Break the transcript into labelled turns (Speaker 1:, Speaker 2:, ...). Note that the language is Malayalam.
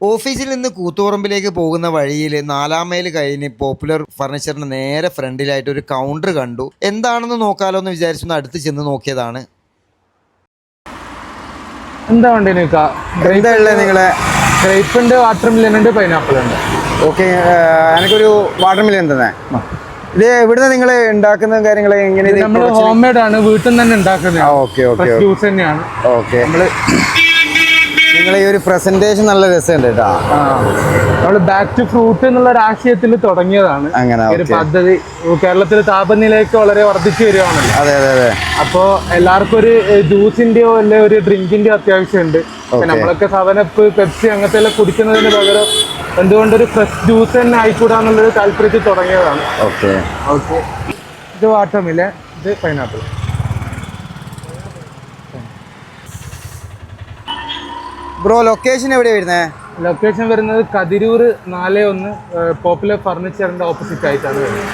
Speaker 1: ഓഫീസിൽ നിന്ന് കൂത്തുപറമ്പിലേക്ക് പോകുന്ന വഴിയിൽ 4-ാം മൈൽ കഴിഞ്ഞ് പോപ്പുലർ ഫർണിച്ചറിന് നേരെ ഫ്രണ്ടിലായിട്ട് ഒരു കൗണ്ടർ കണ്ടു. എന്താണെന്ന് നോക്കാലോ എന്ന് വിചാരിച്ചൊന്ന് അടുത്ത് ചെന്ന് നോക്കിയതാണ്.
Speaker 2: എന്താ വേണ്ടേ
Speaker 3: എന്താ ഉള്ളത് നിങ്ങളെ?
Speaker 2: ഗ്രേപ്പ് ഉണ്ട്, വാട്ടർ മിലൻ ഉണ്ട്, പൈനാപ്പിൾ ഉണ്ട്.
Speaker 3: ഓക്കെ, എനിക്കൊരു വാട്ടർ മിലൻ തന്നെ. ഇത് എവിടുന്ന് നിങ്ങൾ ഉണ്ടാക്കുന്ന കാര്യങ്ങൾ എങ്ങനെ?
Speaker 2: നമ്മൾ ഹോം മെയ്ഡ് ആണ്, വീട്ടിൽ നിന്ന് തന്നെ ഉണ്ടാക്കുന്നത്.
Speaker 3: ഓക്കെ ഓക്കെ,
Speaker 2: ജ്യൂസ് തന്നെയാണ്.
Speaker 3: ഓക്കെ, നിങ്ങളെ ഈ ഒരു പ്രസന്റേഷൻ നല്ല രസമുണ്ട് കേട്ടോ.
Speaker 2: നമ്മള് ബാക്ക് ടു ഫ്രൂട്ട് എന്നുള്ള ഒരു ആശയത്തിൽ തുടങ്ങിയതാണ്
Speaker 3: അങ്ങനെ
Speaker 2: ഒരു പദ്ധതി. കേരളത്തിൽ താപനിലയൊക്കെ വളരെ വർദ്ധിച്ചു വരികയാണല്ലോ.
Speaker 3: അതെ അതെ അതെ.
Speaker 2: അപ്പോ എല്ലാവർക്കും ഒരു ജ്യൂസിന്റെയോ അല്ലെ ഒരു ഡ്രിങ്കിന്റെയോ അത്യാവശ്യമുണ്ട്. നമ്മളൊക്കെ 7up, പെപ്സി അങ്ങനത്തെ എല്ലാം കുടിക്കുന്നതിന് പകരം എന്തുകൊണ്ടൊരു ഫ്രഷ് ജ്യൂസ് തന്നെ ആയിക്കൂടാന്നുള്ളൊരു താല്പര്യത്തിൽ തുടങ്ങിയതാണ്.
Speaker 3: ഓക്കെ
Speaker 2: ഓക്കെ, ഇത് വാട്ടർ മിലൻ, ഇത് പൈനാപ്പിൾ.
Speaker 3: ബ്രോ, ലൊക്കേഷൻ എവിടെയാണ് വരുന്നത്?
Speaker 2: ലൊക്കേഷൻ വരുന്നത് കതിരൂർ 4-1 പോപ്പുലർ ഫർണിച്ചറിന്റെ ഓപ്പോസിറ്റ് ആയിട്ടാണ് വരുന്നത്.